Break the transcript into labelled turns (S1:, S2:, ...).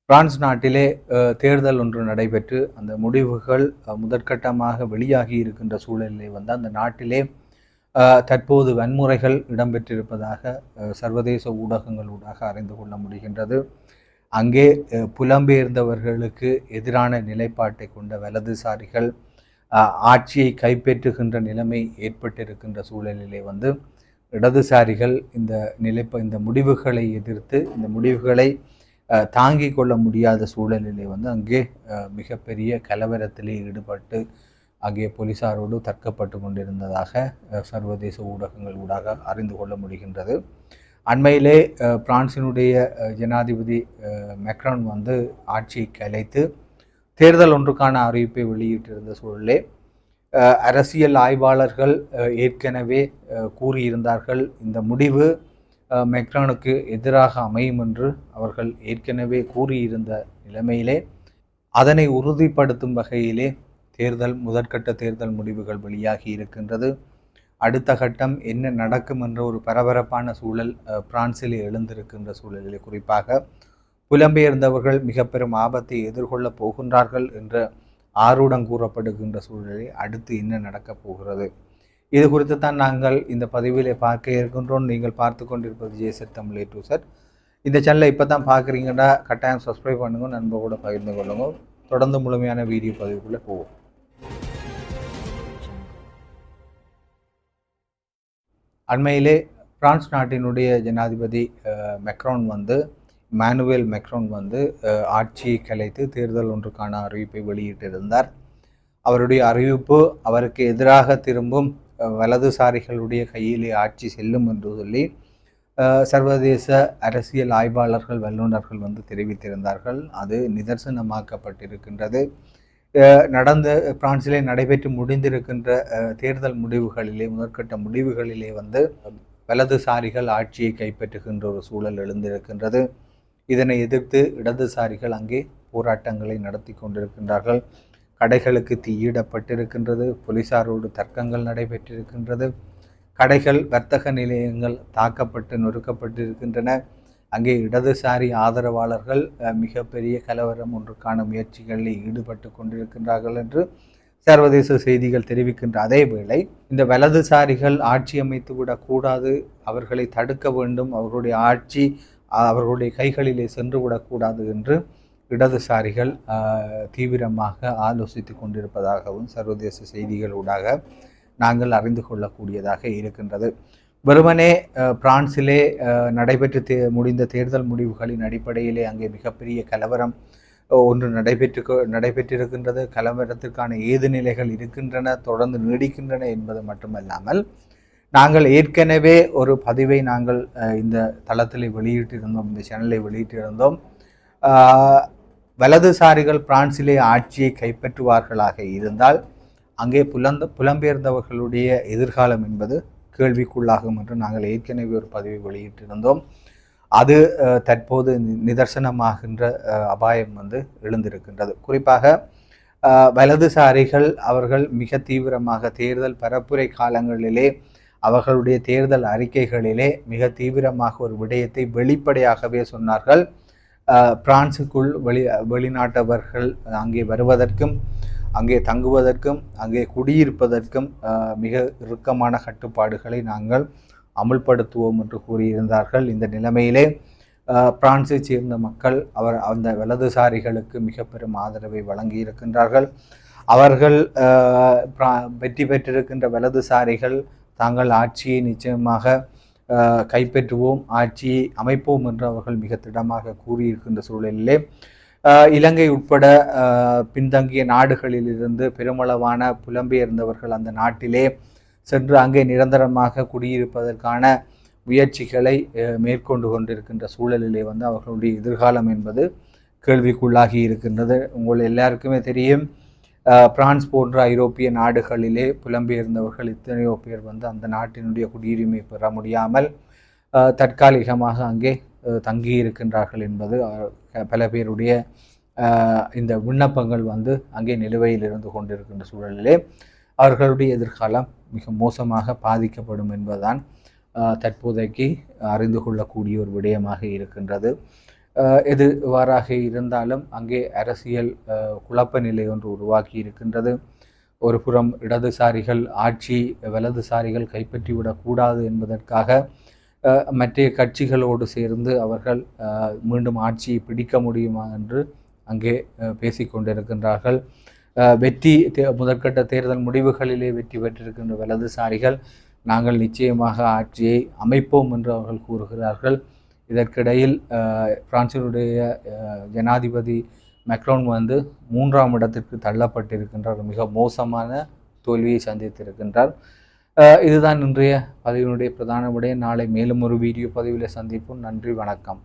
S1: France நாட்டிலே தேர்தல் ஒன்று நடைபெற்று அந்த முடிவுகள் முதற்கட்டமாக வெளியாகி இருக்கின்ற சூழலிலே அந்த நாட்டிலே தற்போது வன்முறைகள் இடம்பெற்றிருப்பதாக சர்வதேச ஊடகங்களூடாக அறிந்து கொள்ள முடிகின்றது. அங்கே புலம்பெயர்ந்தவர்களுக்கு எதிரான நிலைப்பாட்டை கொண்ட வலதுசாரிகள் ஆட்சியை கைப்பற்றுகின்ற நிலைமை ஏற்பட்டிருக்கின்ற சூழலிலே இடதுசாரிகள் இந்த முடிவுகளை எதிர்த்து இந்த முடிவுகளை தாங்கிக் கொள்ள முடியாத சூழலிலே அங்கே மிகப்பெரிய கலவரத்திலே ஈடுபட்டு அங்கே போலீசாரோடு தர்க்கப்பட்டு கொண்டிருந்ததாக சர்வதேச ஊடகங்கள் ஊடாக அறிந்து கொள்ள முடிகின்றது. அண்மையிலே பிரான்சினுடைய ஜனாதிபதி மெக்ரான் ஆட்சியை கலைத்து தேர்தல் ஒன்றுக்கான அறிவிப்பை வெளியிட்டிருந்த சூழலே அரசியல் ஆய்வாளர்கள் ஏற்கனவே கூறியிருந்தார்கள் இந்த முடிவு மெக்ரானுக்கு எதிராக அமையும் என்று அவர்கள் ஏற்கனவே கூறியிருந்த நிலைமையிலே அதனை உறுதிப்படுத்தும் வகையிலே முதற்கட்ட தேர்தல் முடிவுகள் வெளியாகி இருக்கின்றது. அடுத்த கட்டம் என்ன நடக்கும் என்ற ஒரு பரபரப்பான சூழல் பிரான்சிலே எழுந்திருக்கின்ற சூழலிலே குறிப்பாக புலம்பெயர்ந்தவர்கள் மிக பெரும் ஆபத்தை எதிர்கொள்ளப் போகின்றார்கள் என்ற ஆர்வம் கூறப்படுகின்ற சூழலில் அடுத்து என்ன நடக்கப் போகிறது, இது குறித்து தான் நாங்கள் இந்த பதிவிலே பார்க்க இருக்கின்றோம். நீங்கள் பார்த்து கொண்டிருப்பது ஜேசட் தமிழ் A to Z. இந்த சேனலை இப்போ தான் பார்க்குறீங்கன்னா கட்டாயம் சப்ஸ்கிரைப் பண்ணுங்க, நண்பர்களோட பகிர்ந்து கொள்ளுங்க. தொடர்ந்து முழுமையான வீடியோ பதிவுக்குள்ளே போவோம். அண்மையிலே பிரான்ஸ் நாட்டினுடைய ஜனாதிபதி மெக்ரான் இமானுவேல் மெக்ரான் ஆட்சியை கலைத்து தேர்தல் ஒன்றுக்கான அறிவிப்பை வெளியிட்டிருந்தார். அவருடைய அறிவிப்பு அவருக்கு எதிராக திரும்பும் வலதுசாரிகளுடைய கையிலே ஆட்சி செல்லும் என்று சொல்லி சர்வதேச அரசியல் ஆய்வாளர்கள் வல்லுநர்கள் தெரிவித்திருந்தார்கள். அது நிதர்சனமாக்கப்பட்டிருக்கின்றது. பிரான்சிலே நடைபெற்று முடிந்திருக்கின்ற தேர்தல் முடிவுகளிலே முதற்கட்ட முடிவுகளிலே வலதுசாரிகள் ஆட்சியை கைப்பற்றுகின்ற ஒரு சூழல் எழுந்திருக்கின்றது. இதனை எதிர்த்து இடதுசாரிகள் அங்கே போராட்டங்களை நடத்தி கொண்டிருக்கின்றார்கள். கடைகளுக்கு தீயிடப்பட்டிருக்கின்றது. போலீசாரோடு தர்க்கங்கள் நடைபெற்றிருக்கின்றது. கடைகள் வர்த்தக நிலையங்கள் தாக்கப்பட்டு நொறுக்கப்பட்டிருக்கின்றன. அங்கே இடதுசாரி ஆதரவாளர்கள் மிகப்பெரிய கலவரம் ஒன்றுக்கான முயற்சிகளில் ஈடுபட்டு கொண்டிருக்கின்றார்கள் என்று சர்வதேச செய்திகள் தெரிவிக்கின்ற அதே வேளை இந்த வலதுசாரிகள் ஆட்சி அமைத்து விடக்கூடாது, அவர்களை தடுக்க வேண்டும், அவர்களுடைய ஆட்சி அவர்களுடைய கைகளிலே சென்று விடக்கூடாது என்று இடதுசாரிகள் தீவிரமாக ஆலோசித்து கொண்டிருப்பதாகவும் சர்வதேச செய்திகளூடாக நாங்கள் அறிந்து கொள்ளக்கூடியதாக இருக்கின்றது. வெறுமனே பிரான்சிலே நடைபெற்று முடிந்த தேர்தல் முடிவுகளின் அடிப்படையிலே அங்கே மிகப்பெரிய கலவரம் ஒன்று நடைபெற்றிருக்கின்றது. கலவரத்திற்கான ஏது நிலைகள் இருக்கின்றன, தொடர்ந்து நீடிக்கின்றன என்பது மட்டுமல்லாமல் நாங்கள் ஏற்கனவே ஒரு பதிவை நாங்கள் இந்த தளத்தில் வெளியிட்டிருந்தோம், இந்த சேனலை வெளியிட்டிருந்தோம். வலதுசாரிகள் பிரான்சிலே ஆட்சியை கைப்பற்றுவார்களாக இருந்தால் அங்கே புலம்பெயர்ந்தவர்களுடைய எதிர்காலம் என்பது கேள்விக்குள்ளாகும் என்று நாங்கள் ஏற்கனவே ஒரு பதிவை வெளியிட்டிருந்தோம். அது தற்போது நிதர்சனமாகின்ற அபாயம் எழுந்திருக்கின்றது. குறிப்பாக வலதுசாரிகள் அவர்கள் மிக தீவிரமாக தேர்தல் பரப்புரை காலங்களிலே அவர்களுடைய தேர்தல் அறிக்கைகளிலே மிக தீவிரமாக ஒரு விடயத்தை வெளிப்படையாகவே சொன்னார்கள். பிரான்சுக்குள் வெளிநாட்டவர்கள் அங்கே வருவதற்கும் அங்கே தங்குவதற்கும் அங்கே குடியிருப்பதற்கும் மிக இறுக்கமான கட்டுப்பாடுகளை நாங்கள் அமுல்படுத்துவோம் என்று கூறியிருந்தார்கள். இந்த நிலைமையிலே பிரான்ஸை சேர்ந்த மக்கள் அந்த வலதுசாரிகளுக்கு மிக பெரும் ஆதரவை வழங்கி இருக்கின்றார்கள். அவர்கள் வெற்றி பெற்றிருக்கின்ற வலதுசாரிகள் தாங்கள் ஆட்சியை நிச்சயமாக கைப்பற்றுவோம், ஆட்சியை அமைப்போம் என்று அவர்கள் மிக திடமாக கூறியிருக்கின்ற சூழலிலே இலங்கை உட்பட பின்தங்கிய நாடுகளிலிருந்து பெருமளவான புலம்பெயர்ந்தவர்கள் அந்த நாட்டிலே சென்று அங்கே நிரந்தரமாக குடியிருப்பதற்கான முயற்சிகளை மேற்கொண்டு கொண்டிருக்கின்ற சூழலிலே அவர்களுடைய எதிர்காலம் என்பது கேள்விக்குள்ளாகி இருக்கின்றது. உங்கள் எல்லாருக்குமே தெரியும், பிரான்ஸ் போன்ற ஐரோப்பிய நாடுகளிலே புலம்பெயர்ந்தவர்கள் எத்தனையோ பேர் அந்த நாட்டினுடைய குடியுரிமை பெற முடியாமல் தற்காலிகமாக அங்கே தங்கியிருக்கின்றார்கள் என்பது பல பேருடைய இந்த விண்ணப்பங்கள் அங்கே நிலுவையில் இருந்து கொண்டிருக்கின்ற சூழலிலே அவர்களுடைய எதிர்காலம் மிக மோசமாக பாதிக்கப்படும் என்பதுதான் தற்போதைக்கு அறிந்து கொள்ளக்கூடிய ஒரு விடயமாக இருக்கின்றது. எது எவ்வாறாக இருந்தாலும் அங்கே அரசியல் குழப்ப நிலை ஒன்று உருவாக்கி இருக்கின்றது. ஒரு புறம் இடதுசாரிகள் ஆட்சி வலதுசாரிகள் கைப்பற்றிவிடக்கூடாது என்பதற்காக மற்ற கட்சிகளோடு சேர்ந்து அவர்கள் மீண்டும் ஆட்சியை பிடிக்க முடியுமா என்று அங்கே பேசிக்கொண்டிருக்கின்றார்கள். முதற்கட்ட தேர்தல் முடிவுகளிலே வெற்றி பெற்றிருக்கின்ற வலதுசாரிகள் நாங்கள் நிச்சயமாக ஆட்சியை அமைப்போம் என்று அவர்கள் கூறுகிறார்கள். இதற்கிடையில் பிரான்சினுடைய ஜனாதிபதி மேக்ரோன் 3ஆம் இடத்திற்கு தள்ளப்பட்டிருக்கின்றார். மிக மோசமான தோல்வியை சந்தித்திருக்கின்றார். இதுதான் இன்றைய பதிவினுடைய பிரதான விடயம். நாளை மேலும் ஒரு வீடியோ பதிவில் சந்திப்போம். நன்றி, வணக்கம்.